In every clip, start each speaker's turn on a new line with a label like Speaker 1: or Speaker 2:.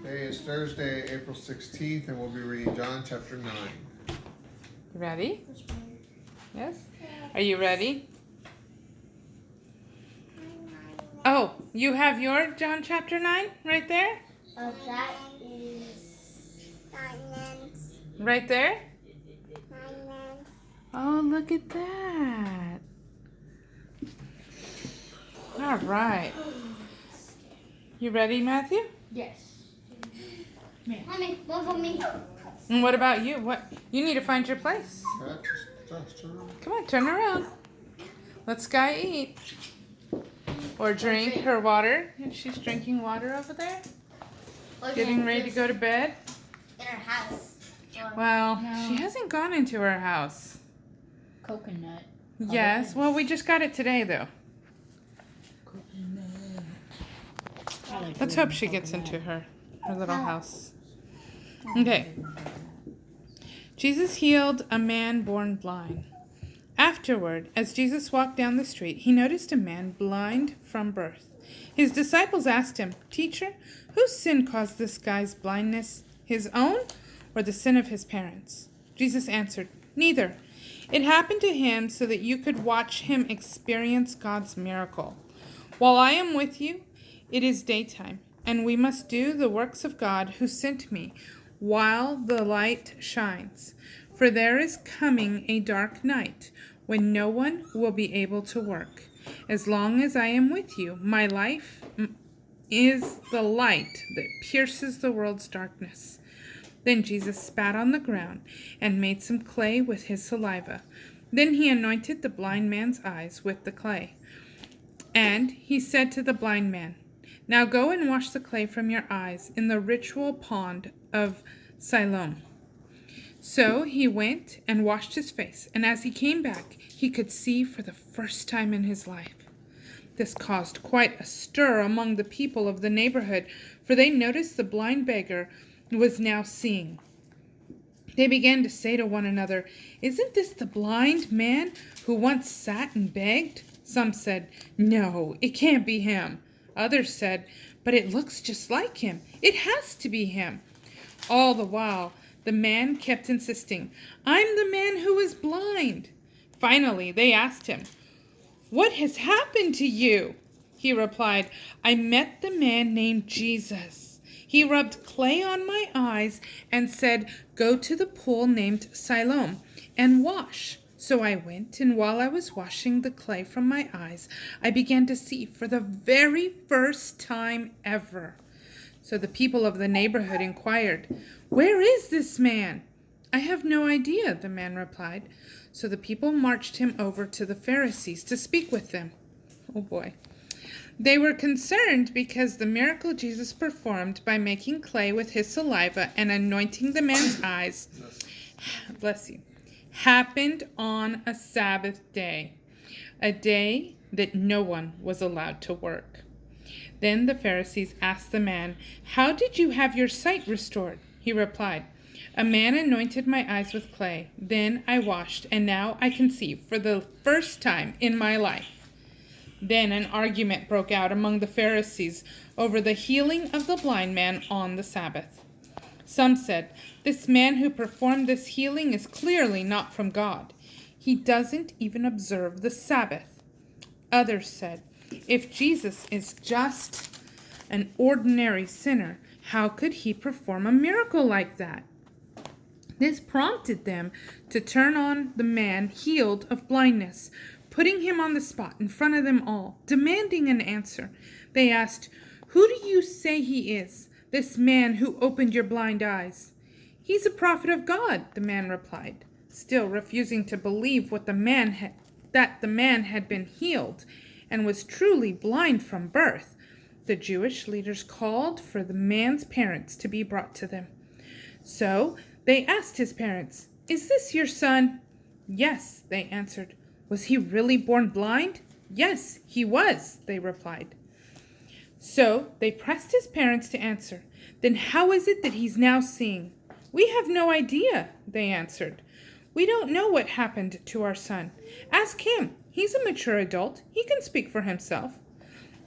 Speaker 1: Today is Thursday, April 16th, and we'll be reading John chapter 9.
Speaker 2: You ready? Yes? Are you ready? Oh, you have your John chapter 9 right there?
Speaker 3: Oh, that is diamonds.
Speaker 2: Right there?
Speaker 3: Diamonds.
Speaker 2: Oh, look at that. All right. You ready, Matthew?
Speaker 3: Yes. Mommy, one for me.
Speaker 2: And what about you? What? You need to find your place.
Speaker 1: Just turn around.
Speaker 2: Come on, turn around. Let Sky eat. Or drink her water. She's drinking water over there. Getting ready to go to bed.
Speaker 3: In her house.
Speaker 2: Well,
Speaker 3: No.
Speaker 2: she hasn't gone into her house.
Speaker 3: Coconut.
Speaker 2: Yes. Well, we just got it today, though. Let's hope she gets into her little house. Okay. Jesus healed a man born blind. Afterward, as Jesus walked down the street, he noticed a man blind from birth. His disciples asked him, "Teacher, whose sin caused this guy's blindness, his own or the sin of his parents?" Jesus answered, "Neither. It happened to him so that you could watch him experience God's miracle. While I am with you, it is daytime, and we must do the works of God who sent me while the light shines. For there is coming a dark night when no one will be able to work. As long as I am with you, my life is the light that pierces the world's darkness." Then Jesus spat on the ground and made some clay with his saliva. Then he anointed the blind man's eyes with the clay. And he said to the blind man, "Now go and wash the clay from your eyes in the ritual pond of Siloam." So he went and washed his face, and as he came back, he could see for the first time in his life. This caused quite a stir among the people of the neighborhood, for they noticed the blind beggar was now seeing. They began to say to one another, "Isn't this the blind man who once sat and begged?" Some said, "No, it can't be him." Others said, "But it looks just like him. It has to be him." All the while, the man kept insisting, "I'm the man who is blind." Finally, they asked him, "What has happened to you?" He replied, "I met the man named Jesus. He rubbed clay on my eyes and said, 'Go to the pool named Siloam and wash.' So I went, and while I was washing the clay from my eyes, I began to see for the very first time ever." So the people of the neighborhood inquired, "Where is this man?" "I have no idea," the man replied. So the people marched him over to the Pharisees to speak with them. Oh boy. They were concerned because the miracle Jesus performed by making clay with his saliva and anointing the man's eyes, bless you, happened on a Sabbath day, a day that no one was allowed to work. Then the Pharisees asked the man, "How did you have your sight restored?" He replied, "A man anointed my eyes with clay. Then I washed, and now I can see for the first time in my life." Then an argument broke out among the Pharisees over the healing of the blind man on the Sabbath. Some said, "This man who performed this healing is clearly not from God. He doesn't even observe the Sabbath." Others said, "If Jesus is just an ordinary sinner, how could he perform a miracle like that?" This prompted them to turn on the man healed of blindness, putting him on the spot in front of them all, demanding an answer. They asked, "Who do you say he is, this man who opened your blind eyes?" "He's a prophet of God," the man replied, still refusing to believe that the man had been healed and was truly blind from birth. The Jewish leaders called for the man's parents to be brought to them. So they asked his parents, "Is this your son?" "Yes," they answered. "Was he really born blind?" "Yes, he was," they replied. So they pressed his parents to answer. "Then how is it that he's now seeing?" "We have no idea," they answered. "We don't know what happened to our son. Ask him. He's a mature adult. He can speak for himself."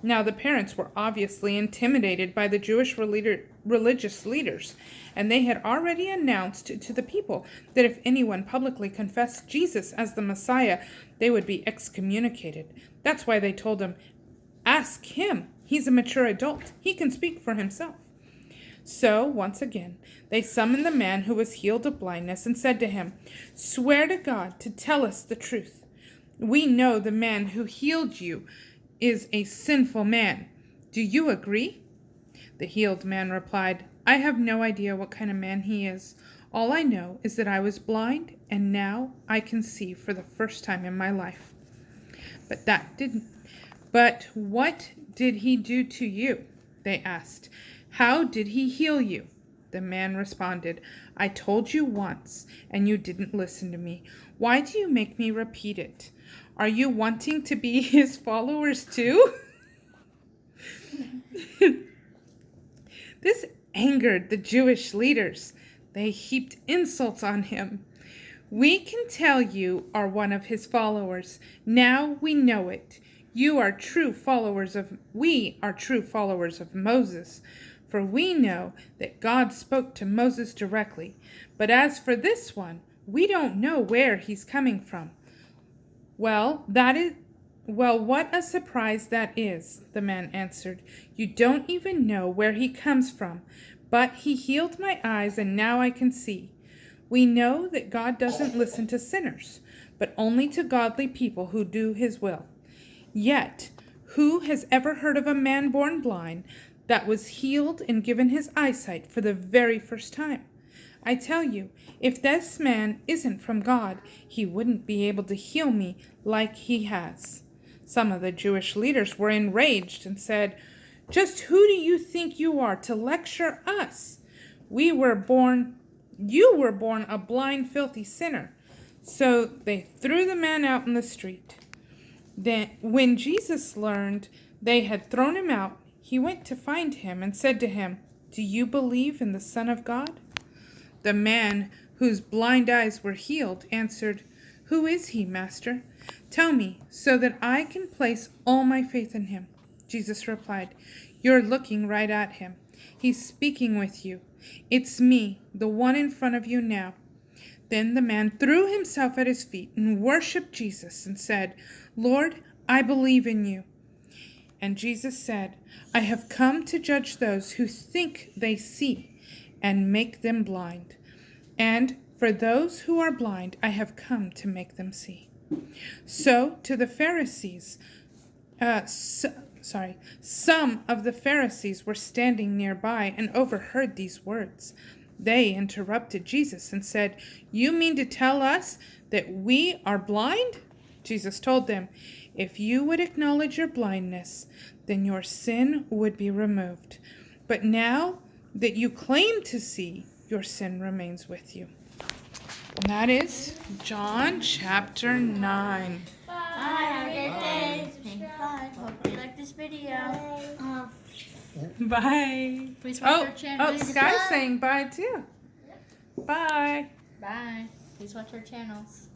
Speaker 2: Now the parents were obviously intimidated by the Jewish religious leaders, and they had already announced to the people that if anyone publicly confessed Jesus as the Messiah, they would be excommunicated. That's why they told him, "Ask him. He's a mature adult. He can speak for himself." So, once again, they summoned the man who was healed of blindness and said to him, "Swear to God to tell us the truth. We know the man who healed you is a sinful man. Do you agree?" The healed man replied, "I have no idea what kind of man he is. All I know is that I was blind, and now I can see for the first time in my life." But what did he do to you? They asked. "How did he heal you?" The man responded, "I told you once, and you didn't listen to me. Why do you make me repeat it? Are you wanting to be his followers too?" This angered the Jewish leaders. They heaped insults on him. "We can tell you are one of his followers. Now we know it. We are true followers of Moses. For we know that God spoke to Moses directly. But as for this one, we don't know where he's coming from." Well, what a surprise that is," the man answered. "You don't even know where he comes from. But he healed my eyes, and now I can see. We know that God doesn't listen to sinners, but only to godly people who do his will. Yet, who has ever heard of a man born blind that was healed and given his eyesight for the very first time? I tell you, if this man isn't from God, he wouldn't be able to heal me like he has." Some of the Jewish leaders were enraged and said, "Just who do you think you are to lecture us? You were born a blind, filthy sinner." So they threw the man out in the street. Then, when Jesus learned they had thrown him out, he went to find him and said to him, "Do you believe in the Son of God?" The man whose blind eyes were healed answered, "Who is he, Master? Tell me, so that I can place all my faith in him." Jesus replied, "You're looking right at him. He's speaking with you. It's me, the one in front of you now." Then the man threw himself at his feet and worshipped Jesus and said, "Lord, I believe in you." And Jesus said, "I have come to judge those who think they see and make them blind. And for those who are blind, I have come to make them see." So to the Pharisees, some of the Pharisees were standing nearby and overheard these words. They interrupted Jesus and said, "You mean to tell us that we are blind?" Jesus told them, "If you would acknowledge your blindness, then your sin would be removed. But now that you claim to see, your sin remains with you." And that is John chapter 9.
Speaker 3: Bye. Have a great day. Subscribe. Hope you like this video.
Speaker 2: Bye.
Speaker 3: Please watch our channel.
Speaker 2: Oh, Sky's saying bye too. Bye.
Speaker 3: Bye. Please watch our channels.